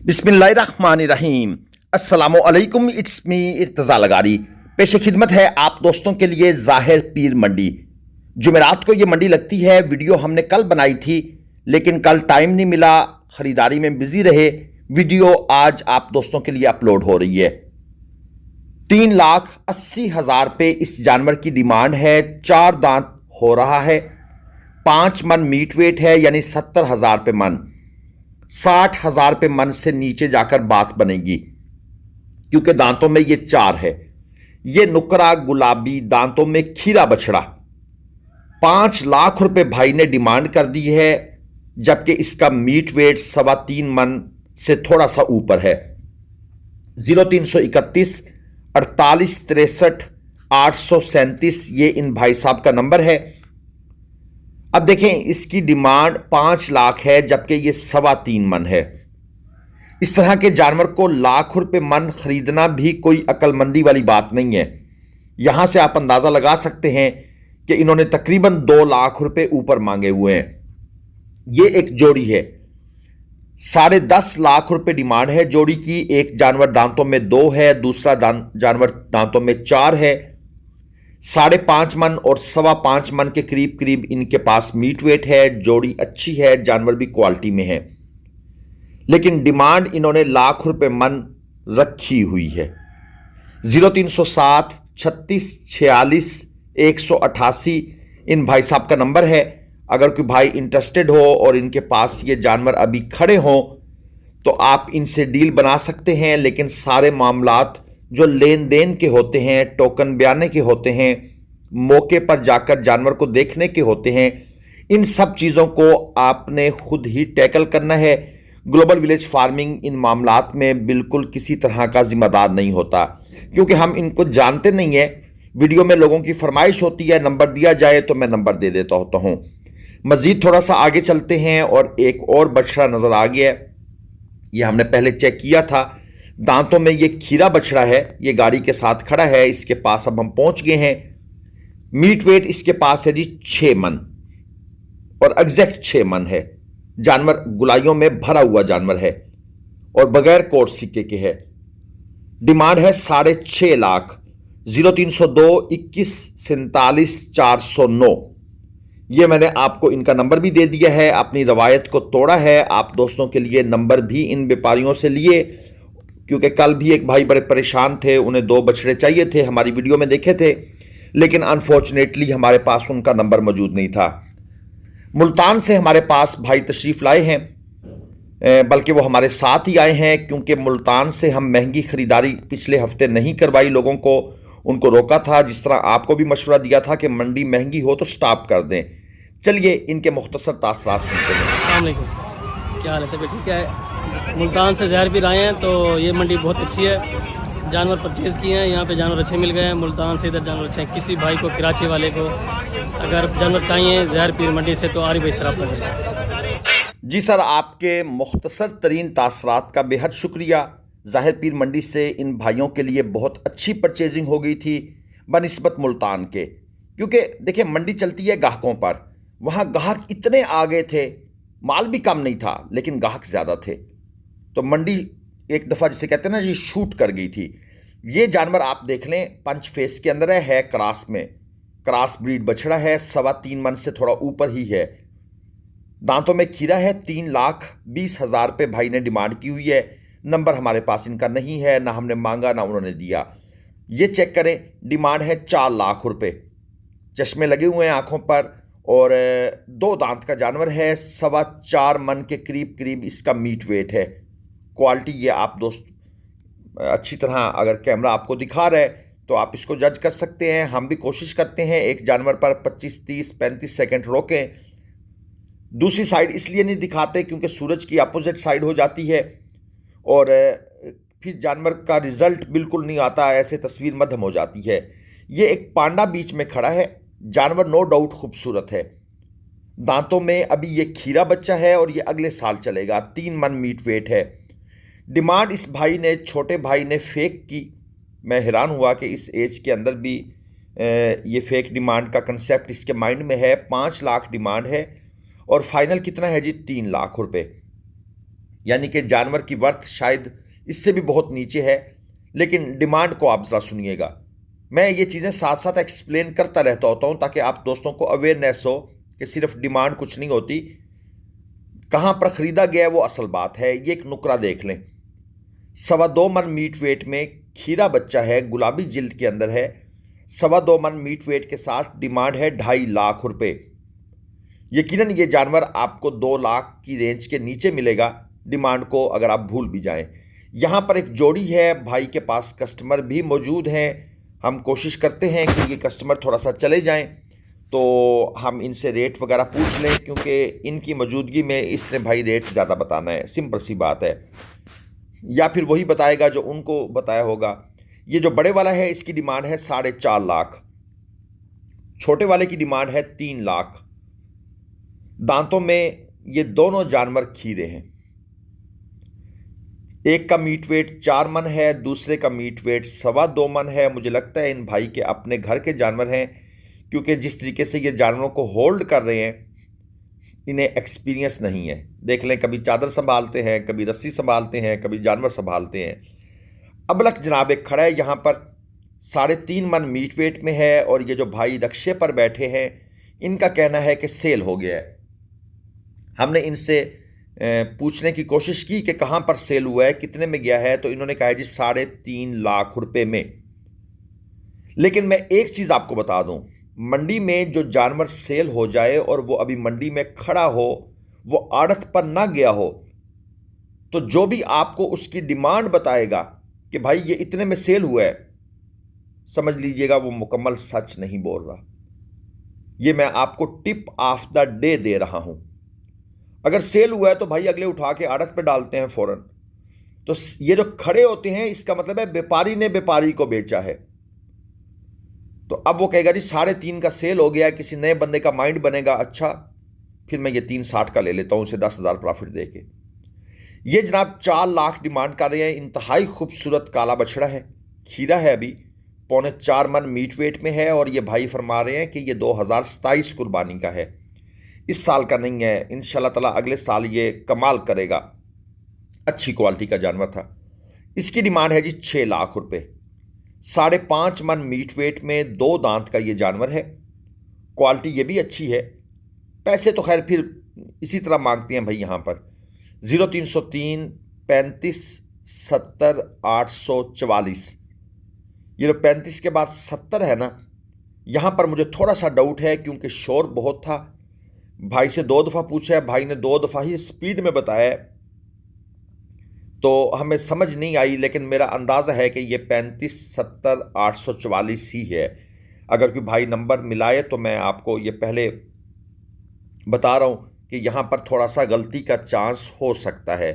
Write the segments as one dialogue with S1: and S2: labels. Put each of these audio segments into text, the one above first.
S1: बिस्मिल्लाहिर्रहमानिर्रहीम। अस्सलामुअलैकुम। It's me Irtaza Lagari. पेश खिदमत है आप दोस्तों के लिए ज़ाहिर पीर मंडी। जुमेरात को ये मंडी लगती है। वीडियो हमने कल बनाई थी लेकिन कल टाइम नहीं मिला, ख़रीदारी में बिजी रहे। वीडियो आज आप दोस्तों के लिए अपलोड हो रही है। 3,80,000 पे इस जानवर की डिमांड है। 4 दांत हो रहा है, 5 मन मीट वेट है, यानी 70,000 पे मन। 60,000 पे मन से नीचे जाकर बात बनेगी क्योंकि दांतों में ये 4 है। ये नुकरा गुलाबी दांतों में खीरा बछड़ा 5 लाख रुपए भाई ने डिमांड कर दी है, जबकि इसका मीट वेट 3.25 मन से थोड़ा सा ऊपर है। 0331 48 63 837 ये इन भाई साहब का नंबर है। अब देखें, इसकी डिमांड 5 लाख है, जबकि ये 3.25 मन है। इस तरह के जानवर को लाख रुपए मन खरीदना भी कोई अक्लमंदी वाली बात नहीं है। यहां से आप अंदाजा लगा सकते हैं कि इन्होंने तकरीबन 2 लाख रुपए ऊपर मांगे हुए हैं। ये एक जोड़ी है, 10.5 लाख रुपए डिमांड है जोड़ी की। एक जानवर दांतों में 2 है, दूसरा जानवर दांतों में 4 है। 5.5 मन और 5.25 मन के करीब करीब इनके पास मीट वेट है। जोड़ी अच्छी है, जानवर भी क्वालिटी में है, लेकिन डिमांड इन्होंने लाख रुपए मन रखी हुई है। 0307 36 46 188 इन भाई साहब का नंबर है। अगर कोई भाई इंटरेस्टेड हो और इनके पास ये जानवर अभी खड़े हों तो आप इनसे डील बना सकते हैं, लेकिन सारे मामलात जो लेन देन के होते हैं, टोकन बयाने के होते हैं, मौके पर जाकर जानवर को देखने के होते हैं, इन सब चीज़ों को आपने खुद ही टैकल करना है। ग्लोबल विलेज फार्मिंग इन मामलात में बिल्कुल किसी तरह का जिम्मेदार नहीं होता, क्योंकि हम इनको जानते नहीं है। वीडियो में लोगों की फरमाइश होती है नंबर दिया जाए तो मैं नंबर दे देता होता हूँ। मज़ीद थोड़ा सा आगे चलते हैं और एक और बछड़ा नज़र आ गया है। ये हमने पहले चेक किया था। दांतों में ये खीरा बछड़ा है, ये गाड़ी के साथ खड़ा है। इसके पास अब हम पहुंच गए हैं। मीट वेट इसके पास है जी 6 मन और एग्जैक्ट 6 मन है। जानवर गुलाइयों में भरा हुआ जानवर है और बगैर कोट सिक्के के है। डिमांड है 6.5 लाख। 0302 21 47 409 ये मैंने आपको इनका नंबर भी दे दिया है। अपनी रवायत को तोड़ा है, आप दोस्तों के लिए नंबर भी इन व्यापारियों से लिए, क्योंकि कल भी एक भाई बड़े परेशान थे, उन्हें 2 बछड़े चाहिए थे, हमारी वीडियो में देखे थे, लेकिन अनफॉर्चुनेटली हमारे पास उनका नंबर मौजूद नहीं था। मुल्तान से हमारे पास भाई तशरीफ़ लाए हैं, बल्कि वो हमारे साथ ही आए हैं, क्योंकि मुल्तान से हम महंगी ख़रीदारी पिछले हफ्ते नहीं करवाई। लोगों को उनको रोका था, जिस तरह आपको भी मशवरा दिया था कि मंडी महंगी हो तो स्टॉप कर दें। चलिए इनके मुख्तसर तासरात सुनते हैं।
S2: अस्सलाम वालेकुम, क्या हाल है? तबीयत ठीक है? मुल्तान से ज़ाहिर पीर आए हैं, तो ये मंडी बहुत अच्छी है। जानवर परचेज़ किए हैं, यहाँ पे जानवर अच्छे मिल गए हैं। मुल्तान से इधर जानवर अच्छे हैं। किसी भाई को, कराची वाले को अगर जानवर चाहिए ज़ाहिर पीर मंडी से, तो आरिफ भाई से रब्ता करें।
S1: जी सर, आपके मुख्तसर तरीन तासरात का बेहद शुक्रिया। ज़ाहिर पीर मंडी से इन भाइयों के लिए बहुत अच्छी परचेजिंग हो गई थी बनिस्बत मुल्तान के, क्योंकि देखिए मंडी चलती है ग्राहकों पर। वहाँ ग्राहक इतने आ गए थे, माल भी कम नहीं था लेकिन ग्राहक ज़्यादा थे, तो मंडी एक दफ़ा जिसे कहते हैं ना जी, शूट कर गई थी। ये जानवर आप देख लें, पंच फेस के अंदर है क्रॉस में, क्रॉस ब्रीड बछड़ा है। 3.25 मन से थोड़ा ऊपर ही है। दांतों में खीरा है। 3,20,000 पे भाई ने डिमांड की हुई है। नंबर हमारे पास इनका नहीं है, ना हमने मांगा ना उन्होंने दिया। ये चेक करें, डिमांड है 4 लाख रुपए। चश्मे लगे हुए हैं आंखों पर और 2 दांत का जानवर है। 4.25 मन के करीब करीब इसका मीट वेट है। क्वालिटी ये आप दोस्त अच्छी तरह अगर कैमरा आपको दिखा रहा है तो आप इसको जज कर सकते हैं। हम भी कोशिश करते हैं एक जानवर पर 25 30 35 सेकंड रोकें। दूसरी साइड इसलिए नहीं दिखाते क्योंकि सूरज की अपोजिट साइड हो जाती है और फिर जानवर का रिजल्ट बिल्कुल नहीं आता, ऐसे तस्वीर मध्यम हो जाती है। ये एक पांडा बीच में खड़ा है। जानवर नो डाउट खूबसूरत है। दांतों में अभी ये खीरा बच्चा है और ये अगले साल चलेगा। 3 मन मीट वेट है। डिमांड इस भाई ने, छोटे भाई ने फेक की। मैं हैरान हुआ कि इस एज के अंदर भी ये फेक डिमांड का कंसेप्ट इसके माइंड में है। 5 लाख डिमांड है और फाइनल कितना है जी? 3 लाख रुपए। यानी कि जानवर की वर्थ शायद इससे भी बहुत नीचे है, लेकिन डिमांड को आप ज़रा सुनिएगा। मैं ये चीज़ें साथ साथ एक्सप्लेन करता रहता होता हूँ ताकि आप दोस्तों को अवेयरनेस हो कि सिर्फ डिमांड कुछ नहीं होती, कहाँ पर ख़रीदा गया है वो असल बात है। ये एक नुकरा देख लें, 2.25 मन मीट वेट में खीरा बच्चा है, गुलाबी जिल्द के अंदर है, 2.25 मन मीट वेट के साथ डिमांड है 2.5 लाख रुपए। यकीनन ये जानवर आपको 2 लाख की रेंज के नीचे मिलेगा डिमांड को अगर आप भूल भी जाएं। यहाँ पर एक जोड़ी है, भाई के पास कस्टमर भी मौजूद हैं। हम कोशिश करते हैं कि ये कस्टमर थोड़ा सा चले जाएं तो हम इनसे रेट वगैरह पूछ लें, क्योंकि इनकी मौजूदगी में इसने भाई रेट ज़्यादा बताना है, सिंपल सी बात है, या फिर वही बताएगा जो उनको बताया होगा। ये जो बड़े वाला है इसकी डिमांड है 4.5 लाख, छोटे वाले की डिमांड है 3 लाख। दांतों में ये दोनों जानवर खीरे हैं। एक का मीट वेट 4 मन है, दूसरे का मीट वेट 2.25 मन है। मुझे लगता है इन भाई के अपने घर के जानवर हैं, क्योंकि जिस तरीके से ये जानवरों को होल्ड कर रहे हैं इन्हें एक्सपीरियंस नहीं है। देख लें, कभी चादर संभालते हैं, कभी रस्सी संभालते हैं, कभी जानवर संभालते हैं। अबलक जनाब एक खड़ा है यहाँ पर, 3.5 मन मीट वेट में है, और ये जो भाई रक्शे पर बैठे हैं इनका कहना है कि सेल हो गया है। हमने इनसे पूछने की कोशिश की कि कहाँ पर सेल हुआ है, कितने में गया है, तो इन्होंने कहा जी 3.5 लाख रुपए में। लेकिन मैं एक चीज़ आपको बता दूं, मंडी में जो जानवर सेल हो जाए और वो अभी मंडी में खड़ा हो, वो आड़त पर ना गया हो, तो जो भी आपको उसकी डिमांड बताएगा कि भाई ये इतने में सेल हुआ है, समझ लीजिएगा वो मुकम्मल सच नहीं बोल रहा। ये मैं आपको tip of the day they रहा हूं। अगर सेल हुआ है तो भाई अगले उठा के आड़त पे डालते हैं फौरन। तो ये जो खड़े होते हैं इसका मतलब है व्यापारी ने व्यापारी को बेचा है। तो अब वो कहेगा जी 3.5 का सेल हो गया, किसी नए बंदे का माइंड बनेगा, अच्छा फिर मैं ये 3.60 का ले लेता हूं, उसे 10,000 प्रॉफिट दे के। ये जनाब 4 लाख डिमांड कर रहे हैं। इंतहाई खूबसूरत काला बछड़ा है, खीरा है, अभी 4.25 मन मीट वेट में है, और ये भाई फरमा रहे हैं कि ये 2027 कुर्बानी का है, इस साल का नहीं है। इंशाल्लाह ताला अगले साल ये कमाल करेगा। अच्छी क्वालिटी का जानवर था। इसकी डिमांड है जी 6 लाख रुपए। 5.5 मन मीट वेट में 2 दांत का ये जानवर है। क्वालिटी ये भी अच्छी है। पैसे तो खैर फिर इसी तरह मांगते हैं भाई यहाँ पर 0303 35 70 844। ये जो 35 के बाद 70 है ना, यहाँ पर मुझे थोड़ा सा डाउट है, क्योंकि शोर बहुत था। भाई से 2 दफ़ा पूछा है, भाई ने 2 दफ़ा ही स्पीड में बताया है, तो हमें समझ नहीं आई, लेकिन मेरा अंदाज़ा है कि ये 35 70 844 ही है। अगर कोई भाई नंबर मिलाए तो मैं आपको ये पहले बता रहा हूँ कि यहाँ पर थोड़ा सा गलती का चांस हो सकता है,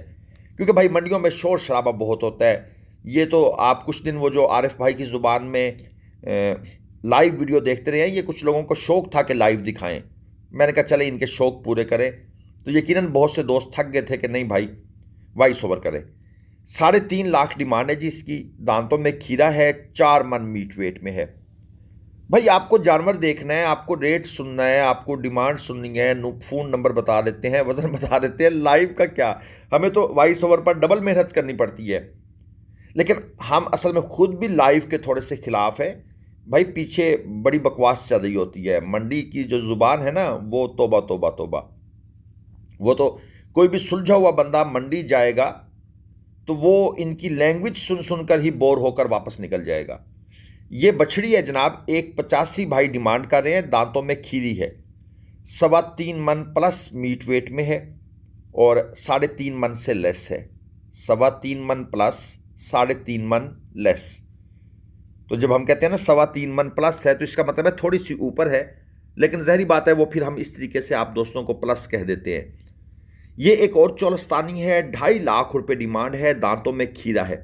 S1: क्योंकि भाई मंडियों में शोर शराबा बहुत होता है। ये तो आप कुछ दिन वो जो आरिफ भाई की ज़ुबान में लाइव वीडियो देखते रहे हैं, ये कुछ लोगों को शौक़ था कि लाइव दिखाएं। मैंने कहा चले इनके शौक़ पूरे करें, तो यकीनन बहुत से दोस्त थक गए थे कि नहीं भाई वॉइस ओवर करें। 3.5 लाख डिमांड है जी इसकी। दांतों में खीरा है, 4 मन मीट वेट में है। भाई आपको जानवर देखना है, आपको रेट सुनना है, आपको डिमांड सुननी है, फ़ोन नंबर बता देते हैं, वज़न बता देते हैं, लाइव का क्या, हमें तो वॉइस ओवर पर डबल मेहनत करनी पड़ती है। लेकिन हम असल में खुद भी लाइव के थोड़े से खिलाफ है भाई। पीछे बड़ी बकवास चल रही होती है। मंडी की जो ज़ुबान है ना, वो तोबा तोबा तोबा। वो तो कोई भी सुलझा हुआ बंदा मंडी जाएगा तो वो इनकी लैंग्वेज सुन सुनकर ही बोर होकर वापस निकल जाएगा। ये बछड़ी है जनाब, 1.85 भाई डिमांड कर रहे हैं। दांतों में खीरी है, 3.25 मन प्लस मीट वेट में है, और 3.5 मन से लेस है। 3.25 मन प्लस, 3.5 मन लेस। तो जब हम कहते हैं ना 3.25 मन प्लस है, तो इसका मतलब है थोड़ी सी ऊपर है, लेकिन ज़ाहिर बात है वो फिर हम इस तरीके से आप दोस्तों को प्लस कह देते हैं। ये एक और चौलस्तानी है, 2.5 लाख रुपए डिमांड है। दांतों में खीरा है,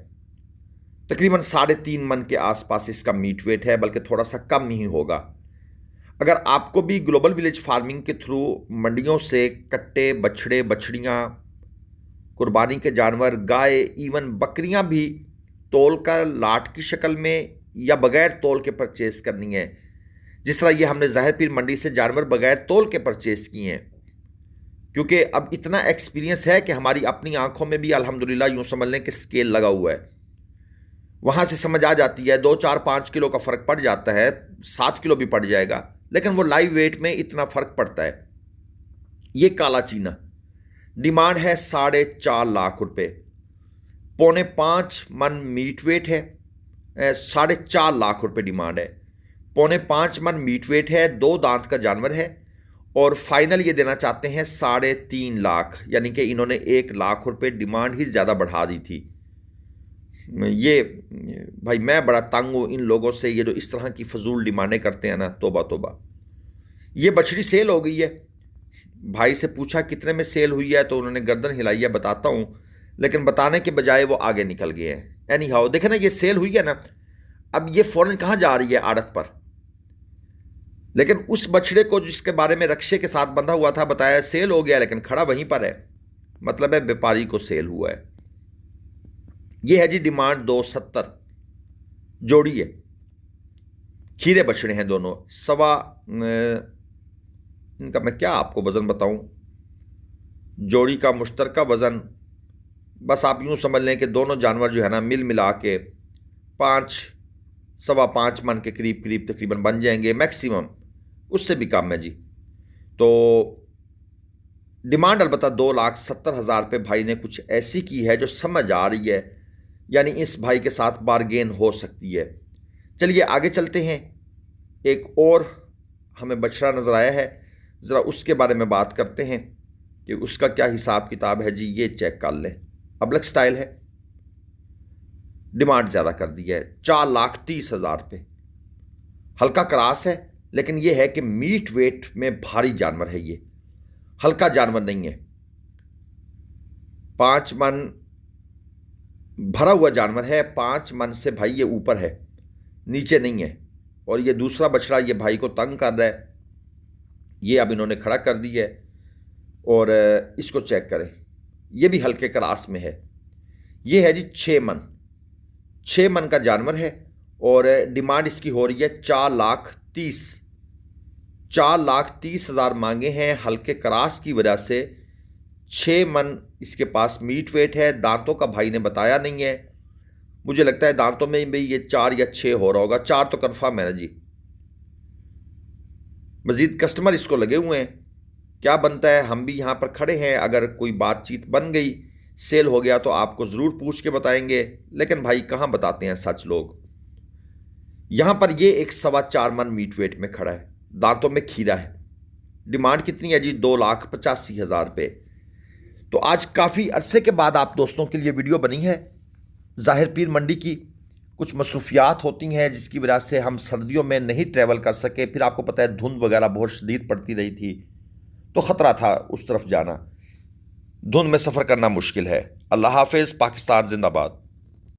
S1: तकरीबन 3.5 मन के आसपास इसका मीट वेट है, बल्कि थोड़ा सा कम नहीं होगा। अगर आपको भी ग्लोबल विलेज फार्मिंग के थ्रू मंडियों से कट्टे, बछड़े, बछड़ियाँ, कुर्बानी के जानवर, गाय, इवन बकरियाँ भी तोल कर लाट की शक्ल में या बगैर तोल के परचेज़ करनी है, जिस तरह ये हमने ज़ाहिर पीर मंडी से जानवर बगैर तोल के परचेज़ किए हैं, क्योंकि अब इतना एक्सपीरियंस है कि हमारी अपनी आंखों में भी अल्हम्दुलिल्लाह यूं समझ लें कि स्केल लगा हुआ है, वहां से समझ आ जाती है। 2, 4, 5 किलो का फर्क पड़ जाता है, 7 किलो भी पड़ जाएगा, लेकिन वो लाइव वेट में इतना फर्क पड़ता है। ये काला चीना डिमांड है 4.5 लाख रुपए, 4.5 मन मीट वेट है, 4.5 लाख रुपए डिमांड है। 4.5 मन मीट वेट है, 2 दांत का जानवर है, और फाइनल ये देना चाहते हैं 3.5 लाख, यानी कि इन्होंने 1 लाख रुपए डिमांड ही ज़्यादा बढ़ा दी थी। ये भाई मैं बड़ा तंग हूँ इन लोगों से, ये जो इस तरह की फजूल डिमांडें करते हैं ना, तोबा तोबा। ये बछड़ी सेल हो गई है, भाई से पूछा कितने में सेल हुई है, तो उन्होंने गर्दन हिलाई है, बताता हूँ, लेकिन बताने के बजाय वो आगे निकल गए हैं। एनी हाउ देखे ना, ये सेल हुई है ना, अब ये फौरन कहाँ जा रही है, आड़त पर। लेकिन उस बछड़े को जिसके बारे में रक्षे के साथ बंधा हुआ था, बताया सेल हो गया, लेकिन खड़ा वहीं पर है, मतलब है व्यापारी को सेल हुआ है। ये है जी डिमांड 270, जोड़ी है, खीरे बछड़े हैं दोनों, इनका मैं क्या आपको वजन बताऊं, जोड़ी का मुश्तरका वजन बस आप यूं समझ लें कि दोनों जानवर जो है ना मिल मिला के 5-5.25 मन के करीब करीब तकरीबन बन जाएंगे मैक्सिमम, उससे भी कम है जी। तो डिमांड अलबत्ता 2,70,000 रुपये भाई ने कुछ ऐसी की है जो समझ आ रही है, यानी इस भाई के साथ बारगेन हो सकती है। चलिए आगे चलते हैं, एक और हमें बछड़ा नज़र आया है, ज़रा उसके बारे में बात करते हैं कि उसका क्या हिसाब किताब है जी। ये चेक कर लें, अबलक स्टाइल है, डिमांड ज़्यादा कर दी है, 4,30,000 रुपये, हल्का क्रॉस है, लेकिन यह है कि मीट वेट में भारी जानवर है, ये हल्का जानवर नहीं है, 5 मन भरा हुआ जानवर है, 5 मन से भाई ये ऊपर है, नीचे नहीं है। और ये दूसरा बछड़ा ये भाई को तंग कर रहा है, ये अब इन्होंने खड़ा कर दी है, और इसको चेक करें, ये भी हल्के क्रॉस में है। ये है जी 6 मन का जानवर है, और डिमांड इसकी हो रही है 4,30,000 मांगे हैं, हल्के क्रॉस की वजह से 6 मन इसके पास मीट वेट है। दांतों का भाई ने बताया नहीं है, मुझे लगता है दांतों में भी ये 4 या 6 हो रहा होगा, 4 तो कन्फर्म है ना जी। मजीद कस्टमर इसको लगे हुए हैं, क्या बनता है, हम भी यहाँ पर खड़े हैं, अगर कोई बातचीत बन गई, सेल हो गया तो आपको ज़रूर पूछ के बताएंगे, लेकिन भाई कहाँ बताते हैं सच लोग। यहाँ पर ये एक 4.25 मन मीट वेट में खड़ा है, दांतों में खीरा है, डिमांड कितनी है जी, 2,85,000 रुपये। तो आज काफ़ी अरसे के बाद आप दोस्तों के लिए वीडियो बनी है। ज़ाहिर पीर मंडी की कुछ मसरूफियात होती हैं जिसकी वजह से हम सर्दियों में नहीं ट्रैवल कर सके, फिर आपको पता है धुंध वगैरह बहुत शदीद पड़ती रही थी, तो ख़तरा था उस तरफ जाना, धुंध में सफ़र करना मुश्किल है। अल्लाह हाफिज़, पाकिस्तान जिंदाबाद।